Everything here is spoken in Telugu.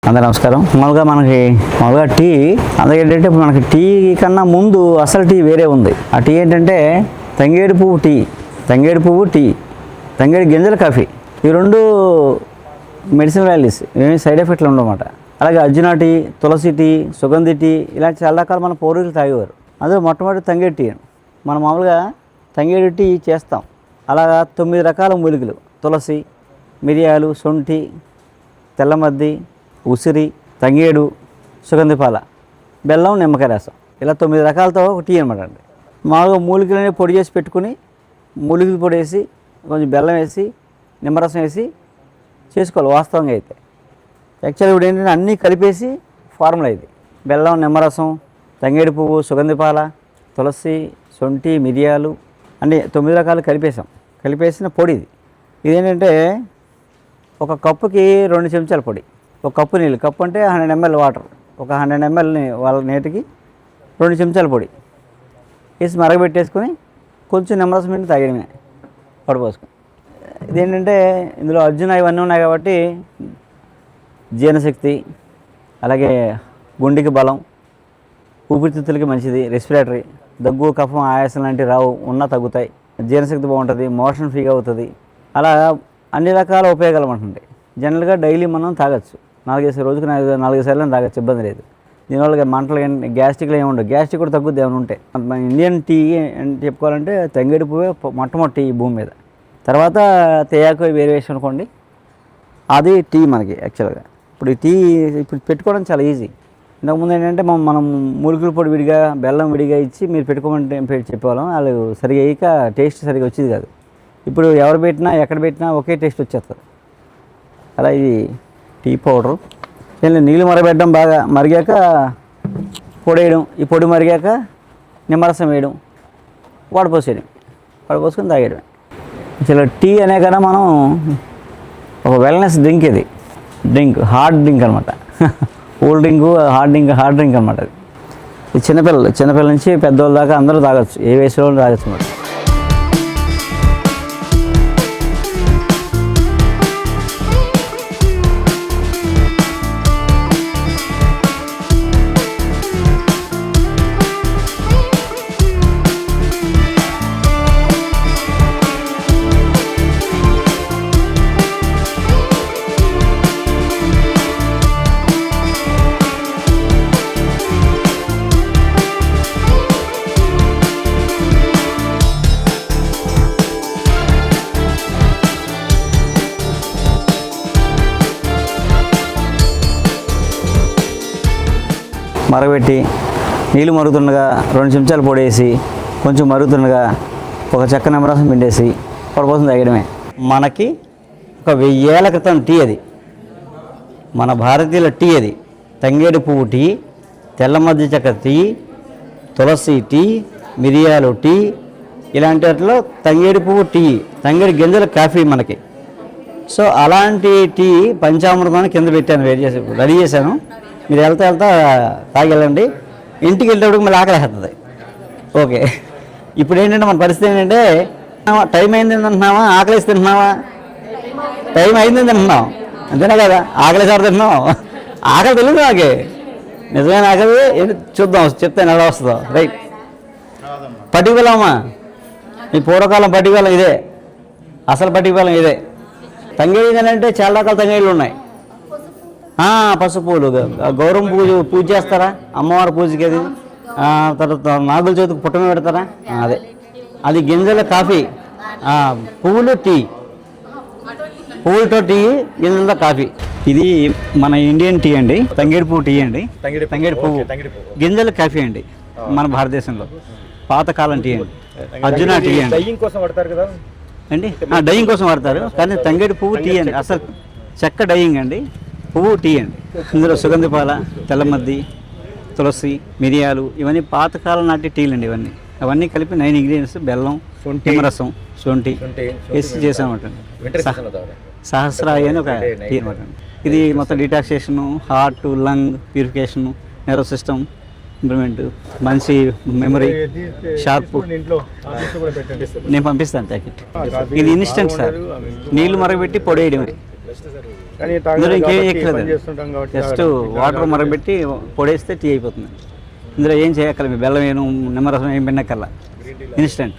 అందరూ నమస్కారం. మామూలుగా టీ అందుకేంటంటే ఇప్పుడు మనకి టీ కన్నా ముందు అసలు టీ వేరే ఉంది. ఆ టీ ఏంటంటే తంగేడు పువ్వు టీ, తంగేడు గింజల కాఫీ. ఈ రెండు మెడిసిన్ వాల్యూస్, ఏమి సైడ్ ఎఫెక్ట్లు ఉండవన్నమాట. అలాగే అర్జునా టీ, తులసి టీ, సుగంధి టీ ఇలాంటి చాలా రకాలు మన పూర్వీకులు తాగేవారు. అందులో మొట్టమొదటి తంగేడు టీ. మనం మామూలుగా తంగేడు టీ చేస్తాం. అలాగా 9 రకాల మూలికలు: తులసి, మిరియాలు, శొంఠి, తెల్లమద్ది, ఉసిరి, తంగేడు, సుగంధిపాల, బెల్లం, నిమ్మకాయ రసం, ఇలా 9 రకాలతో ఒక టీ అనమాట అండి. మామూలుగా మూలికలని పొడి చేసి పెట్టుకుని, మూలికలు పొడి వేసి కొంచెం బెల్లం వేసి నిమ్మరసం వేసి చేసుకోవాలి వాస్తవంగా అయితే. యాక్చువల్గా ఇప్పుడు ఏంటంటే అన్నీ కలిపేసి ఫార్ములా ఇది. బెల్లం, నిమ్మరసం, తంగేడు పువ్వు, సుగంధిపాల, తులసి, శొంఠి, మిరియాలు అన్నీ 9 రకాలు కలిపేసిన పొడి ఇది. ఇదేంటంటే ఒక కప్పుకి 2 చెంచాల పొడి, ఒక కప్పు నీళ్ళు, కప్పు అంటే 100 ml వాటర్, ఒక 100 ml వాళ్ళ నీటికి 2 చెంచాల పొడి వేసి మరగబెట్టేసుకొని కొంచెం నిమ్మరసం పిండి తాగడమే పడిపోసుకొని. ఇదేంటంటే ఇందులో అర్జున ఇవన్నీ ఉన్నాయి కాబట్టి జీర్ణశక్తి, అలాగే గుండెకి బలం, ఊపిరితిత్తులకి మంచిది, రెస్పిరేటరీ, దగ్గు, కఫం, ఆయాసం లాంటివి రావు, ఉన్నా తగ్గుతాయి, జీర్ణశక్తి బాగుంటుంది, మోషన్ ఫ్రీగా అవుతుంది. అలా అన్ని రకాల ఉపయోగాలు ఉంటుంది. జనరల్గా డైలీ మనం తాగొచ్చు, 4 రోజుకి 4 సార్లు తాగొచ్చు, ఇబ్బంది లేదు. దీనివల్ల మంటలు గ్యాస్ట్రిక్లు ఏమి ఉండవు, గ్యాస్ట్రిక్ కూడా తగ్గుద్ది ఏమైనా ఉంటే. మన ఇండియన్ టీ అని చెప్పుకోవాలంటే తంగేడు పువ్వే మొట్టమొదటి ఈ భూమి మీద. తర్వాత తేయాకు వేరియేషన్ అనుకోండి, అది టీ మనకి యాక్చువల్గా. ఇప్పుడు ఈ టీ ఇప్పుడు పెట్టుకోవడం చాలా ఈజీ. ఇంతకుముందు ఏంటంటే మనం మూలికల పొడి విడిగా, బెల్లం విడిగా ఇచ్చి మీరు పెట్టుకోమంటే చెప్పేవాళ్ళం. వాళ్ళు సరిగా వేయక టేస్ట్ సరిగా వచ్చేది కాదు. ఇప్పుడు ఎవరు పెట్టినా ఎక్కడ పెట్టినా ఒకే టేస్ట్ వచ్చేస్తుంది. అలా ఇది టీ పౌడరు. నీళ్ళు మరగబెట్టడం, బాగా మరిగాక పొడి వేయడం, ఈ పొడి మరిగాక నిమ్మరసం వేయడం, వడపోసుకొని తాగేయడం. అసలు టీ అనే కన్నా మనం ఒక వెల్నెస్ డ్రింక్, ఇది హార్డ్ డ్రింక్ అనమాట. కూల్ డ్రింక్, హార్డ్ డ్రింక్ అనమాట. ఇది చిన్నపిల్లల నుంచి పెద్దవాళ్ళ దాకా అందరూ తాగొచ్చు, ఏ వయసులో తాగొచ్చు అనమాట. మరగబెట్టి నీళ్ళు మరుగుతుండగా 2 చెంచాలు పొడి వేసి కొంచెం మరుగుతుండగా ఒక చెక్క నిమ్మరసం పిండేసి పడిపోతుంది తాగడమే. మనకి ఒక 1000 ఏళ్ల క్రితం టీ అది, మన భారతీయుల టీ అది. తంగేడు పువ్వు టీ, తెల్లమద్ది చెక్క టీ, తులసి టీ, మిరియాలు టీ, ఇలాంటి వాటిలో తంగేడు పువ్వు టీ, తంగేడు గింజల కాఫీ మనకి. సో అలాంటి టీ పంచామృతాన్ని కింద పెట్టాను, రెడీ చేశాను. మీరు వెళ్తా తాగి వెళ్ళండి. ఇంటికి వెళ్ళేటప్పుడు మళ్ళీ ఆకలి వేస్తుంది. ఓకే, ఇప్పుడు ఏంటంటే మన పరిస్థితి ఏంటంటే టైం అయింది తింటున్నావా, ఆకలి వేసి తింటున్నావా? టైం అయింది తింటున్నాం, అంతేనా కదా? ఆకలి సార్ తింటున్నాం, ఆకలి తెలియదు నాకే, నిజమైన ఆకలి చూద్దాం, చెప్తాను ఎలా వస్తుందో. రైట్, పట్టికలమ్మా, ఈ పూర్వకాలం పట్టికలం ఇదే, అసలు పట్టికలం ఇదే. తంగేడు అంటే చాలా రకాల తంగేళ్ళు ఉన్నాయి. పసుపు పూలు, గౌరవం పూజ చేస్తారా, అమ్మవారి పూజకి అది. తర్వాత నాగుల చవితికి పుట్టమ పెడతారా, అదే. అది గింజల కాఫీ, పువ్వులు టీ, పువ్వులతో టీ, గింజలతో కాఫీ. ఇది మన ఇండియన్ టీ అండి, తంగేడు పువ్వు టీ అండి, తంగేడు పువ్వు గింజల కాఫీ అండి. మన భారతదేశంలో పాతకాలం టీ అండి, అర్జునా టీ అండి. డైయింగ్ కోసం వాడతారు, కానీ తంగేడు పువ్వు టీ అండి, అసలు చెక్క డైయింగ్ అండి, పువ్వు టీ అండి. ఇందులో సుగంధిపాల, తెల్లమద్ది, తులసి, మిరియాలు ఇవన్నీ పాతకాలం నాటి టీలు అండి. అవన్నీ కలిపి 9 ఇంగ్రీడియంట్స్, బెల్లం, నిమ్మరసం, శొంఠి వేసి చేసామన్నమాట. సహస్రాయి అని ఒక టీ అనమాట. ఇది మొత్తం detoxification, heart, lung purification, nerve system improvement, మంచి మెమరీ, షార్ప్. నేను పంపిస్తాను ప్యాకెట్. ఇది ఇన్స్టెంట్ సార్, నీళ్ళు మరగబెట్టి పొడి వేయడమే. కానీ ఇందులో తాగలేదు ఇంకేం కాబట్టి, ఎక్కలేదు పని చేస్తుంటాం కాబట్టి జస్ట్ తాగడానికి వాటర్ మరగబెట్టి పొడేస్తే టీ అయిపోతుంది. ఇందులో ఏం చేయక్కర్లేదు, బెల్లం ఏం నిమ్మరసం ఏం పిండక్కర్లా, ఇన్స్టెంట్.